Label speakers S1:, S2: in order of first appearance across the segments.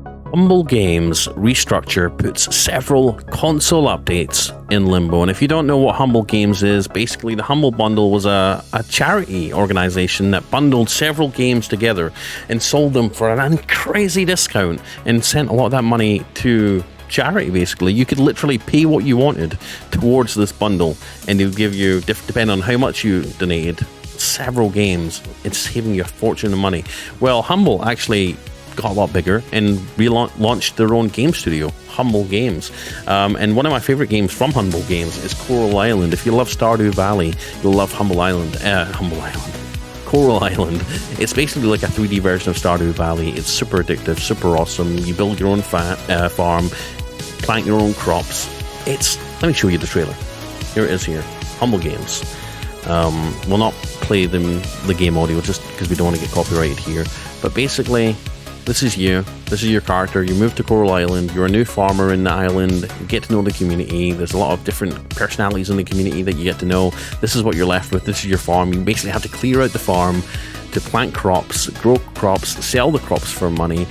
S1: Humble Games Restructure puts several console updates in limbo. And if you don't know what Humble Games is, basically the Humble Bundle was a charity organization that bundled several games together and sold them for an crazy discount and sent a lot of that money to charity. Basically, you could literally pay what you wanted towards this bundle, and they'll give you, depending on how much you donated, several games. It's saving you a fortune of money. Well, Humble actually got a lot bigger and relaunched their own game studio, Humble Games. And one of my favorite games from Humble Games is Coral Island. If you love Stardew Valley, you'll love Coral Island. It's basically like a 3D version of Stardew Valley. It's super addictive, super awesome. You build your own farm, plant your own crops. Let me show you the trailer. Here it is here. Humble Games. We'll not play the game audio just because we don't want to get copyrighted here. But basically, this is you. This is your character. You move to Coral Island. You're a new farmer in the island. You get to know the community. There's a lot of different personalities in the community that you get to know. This is what you're left with. This is your farm. You basically have to clear out the farm to plant crops, grow crops, sell the crops for money.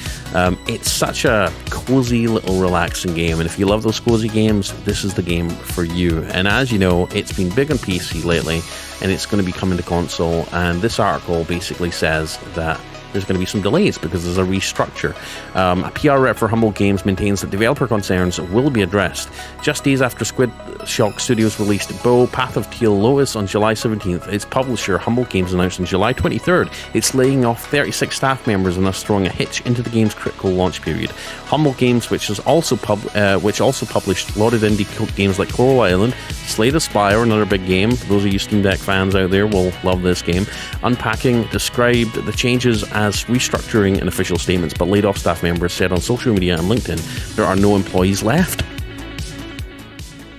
S1: It's such a cozy little relaxing game, and if you love those cozy games, this is the game for you. And as you know, it's been big on PC lately, and it's going to be coming to console. And this article basically says that there's going to be some delays because there's a restructure. A PR rep for Humble Games maintains that developer concerns will be addressed. Just days after Squid Shock Studios released Bow, Path of Teal Lotus on July 17th, its publisher Humble Games announced on July 23rd it's laying off 36 staff members and thus throwing a hitch into the game's critical launch period. Humble Games, which also published lauded indie games like Coral Island, Slay the Spire, another big game. Those of you Steam Deck fans out there will love this game. Unpacking described the changes as restructuring in official statements, but laid off staff members said on social media and LinkedIn there are no employees left.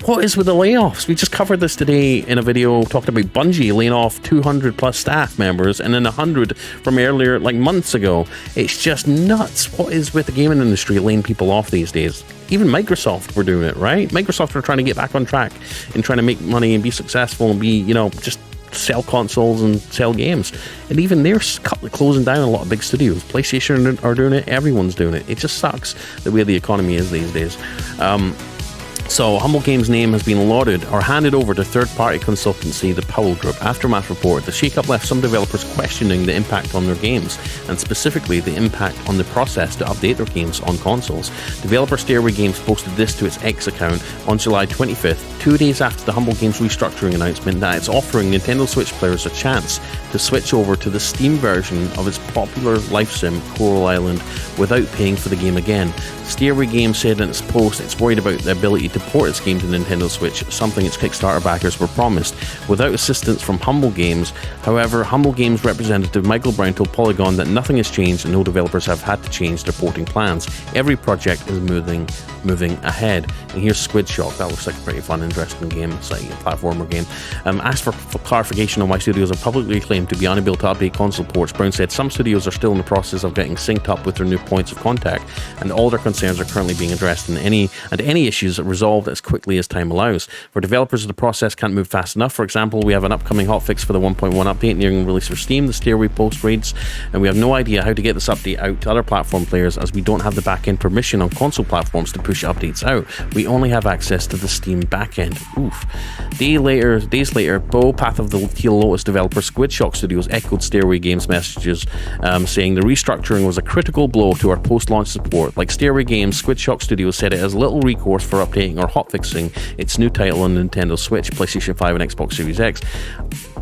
S1: What is with the layoffs? We just covered this today in a video talking about Bungie laying off 200 plus staff members and then 100 from earlier, like months ago. It's just nuts. What is with the gaming industry laying people off these days? Even Microsoft were doing it, right? Microsoft are trying to get back on track and trying to make money and be successful and be, just sell consoles and sell games. And even they're closing down a lot of big studios. PlayStation are doing it. Everyone's doing it. It just sucks the way the economy is these days. So Humble Games' name has been lauded or handed over to third-party consultancy, the Powell Group. Aftermath report, the shake-up left some developers questioning the impact on their games, and specifically the impact on the process to update their games on consoles. Developer Stairway Games posted this to its X account on July 25th, 2 days after the Humble Games restructuring announcement that it's offering Nintendo Switch players a chance to switch over to the Steam version of its popular life sim, Coral Island, without paying for the game again. Stairway Games said in its post it's worried about the ability to port its game to Nintendo Switch, something its Kickstarter backers were promised, without assistance from Humble Games. However, Humble Games representative Michael Brown told Polygon that nothing has changed and no developers have had to change their porting plans. Every project is moving ahead. And here's Squid Shock. That looks like a pretty fun, interesting game. It's like a platformer game. Asked for clarification on why studios are publicly claimed to be unable to update console ports, Brown said some studios are still in the process of getting synced up with their new points of contact, and all their concerns are currently being addressed and any issues resolved as quickly as time allows. For developers, the process can't move fast enough. For example, we have an upcoming hotfix for the 1.1 update nearing release for Steam, the Stairway post reads, and we have no idea how to get this update out to other platform players as we don't have the backend permission on console platforms to push updates out. We only have access to the Steam backend. Oof. Days later, Bow, Path of the Teal Lotus developer Squid Shock Studios echoed Stairway Games messages, saying the restructuring was a critical blow to our post-launch support. Like Stairway Games, Squid Shock Studios said it has little recourse for updating or hotfixing its new title on Nintendo Switch, PlayStation 5 and Xbox Series X.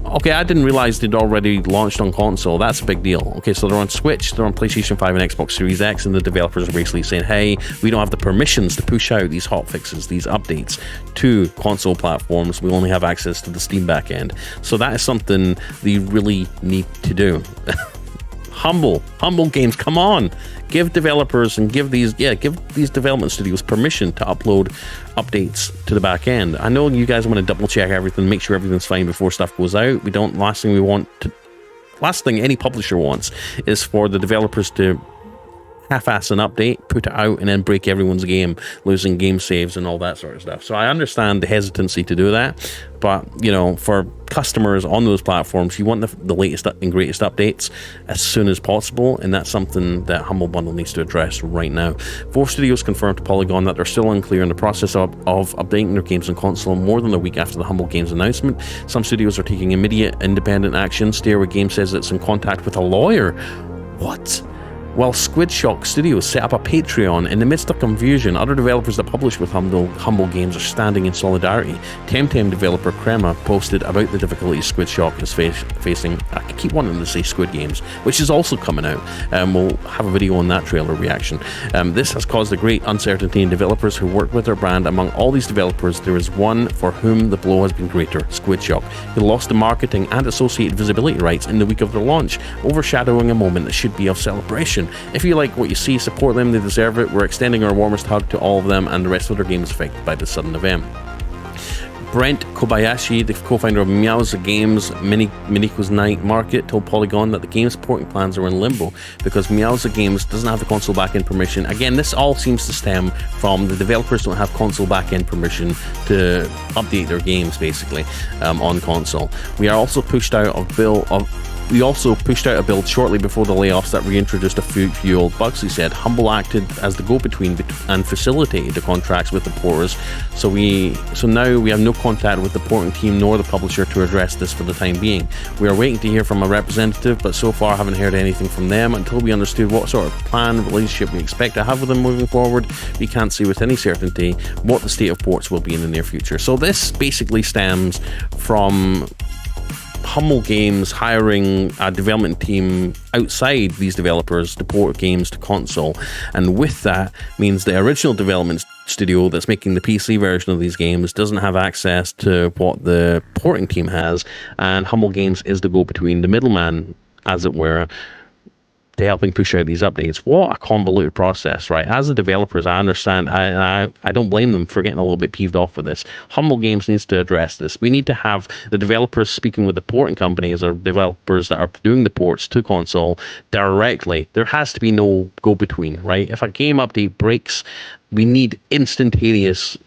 S1: Okay, I didn't realize they'd already launched on console. That's a big deal. Okay, so they're on Switch, they're on PlayStation 5 and Xbox Series X, and the developers are basically saying, hey, we don't have the permissions to push out these hotfixes, these updates to console platforms. We only have access to the Steam backend. So that is something they really need to do. Humble Games, come on, give developers and give these development studios permission to upload updates to the back end. I know you guys want to double check everything, make sure everything's fine before stuff goes out. Last thing any publisher wants is for the developers to half-ass an update, put it out, and then break everyone's game, losing game saves and all that sort of stuff. So I understand the hesitancy to do that, but for customers on those platforms, you want the latest and greatest updates as soon as possible, and that's something that Humble Bundle needs to address right now. 4 studios confirmed to Polygon that they're still unclear in the process of updating their games on console more than a week after the Humble Games announcement. Some studios are taking immediate independent action. Stairway Games says it's in contact with a lawyer. What? While Squid Shock Studios set up a Patreon, in the midst of confusion, other developers that publish with Humble Games are standing in solidarity. Temtem developer Crema posted about the difficulties Squid Shock is facing. I keep wanting to say Squid Games, which is also coming out. We'll have a video on that trailer reaction. This has caused a great uncertainty in developers who work with their brand. Among all these developers, there is one for whom the blow has been greater, Squid Shock, who lost the marketing and associated visibility rights in the week of their launch, overshadowing a moment that should be of celebration. If you like what you see, support them, they deserve it. We're extending our warmest hug to all of them and the rest of their games affected by this sudden event. Brent Kobayashi, the co-founder of Meowza Games Miniko's Night Market, told Polygon that the game's porting plans are in limbo because Meowza Games doesn't have the console backend permission. Again, this all seems to stem from the developers don't have console backend permission to update their games, basically, on console. We also pushed out a build shortly before the layoffs that reintroduced a few old bugs, he said. Humble acted as the go-between and facilitated the contracts with the porters. So now we have no contact with the porting team nor the publisher to address this for the time being. We are waiting to hear from a representative, but so far haven't heard anything from them. Until we understood what sort of plan, relationship we expect to have with them moving forward, we can't say with any certainty what the state of ports will be in the near future. So this basically stems from Humble Games hiring a development team outside these developers to port games to console, and with that means the original development studio that's making the PC version of these games doesn't have access to what the porting team has, and Humble Games is the go-between, the middleman, as it were, to helping push out these updates. What a convoluted process, right? As the developers, I understand, I don't blame them for getting a little bit peeved off with this. Humble Games needs to address this. We need to have the developers speaking with the porting companies or developers that are doing the ports to console directly. There has to be no go-between, right? If a game update breaks, we need instantaneous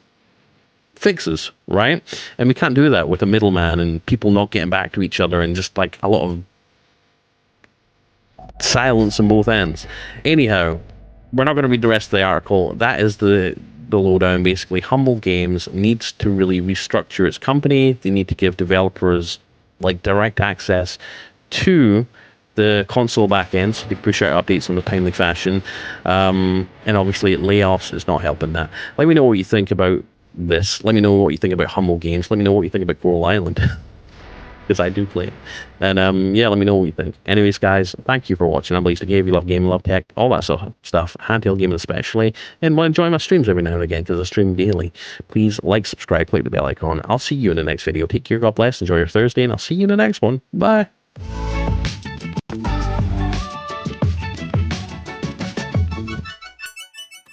S1: fixes, right? And we can't do that with a middleman and people not getting back to each other and just like a lot of silence on both ends. Anyhow, we're not going to read the rest of the article. That is the lowdown, basically. Humble Games needs to really restructure its company. They need to give developers like direct access to the console backend so they push out updates in a timely fashion. And obviously layoffs is not helping that. Let me know what you think about this. Let me know what you think about Humble Games. Let me know what you think about Coral Island. Because I do play it. And yeah, let me know what you think. Anyways, guys, thank you for watching. I'm Blaze Game. You love gaming, love tech, all that sort of stuff, handheld gaming especially, and want to join my streams every now and again because I stream daily. Please like, subscribe, click the bell icon. I'll see you in the next video. Take care, God bless, enjoy your Thursday, and I'll see you in the next one. Bye.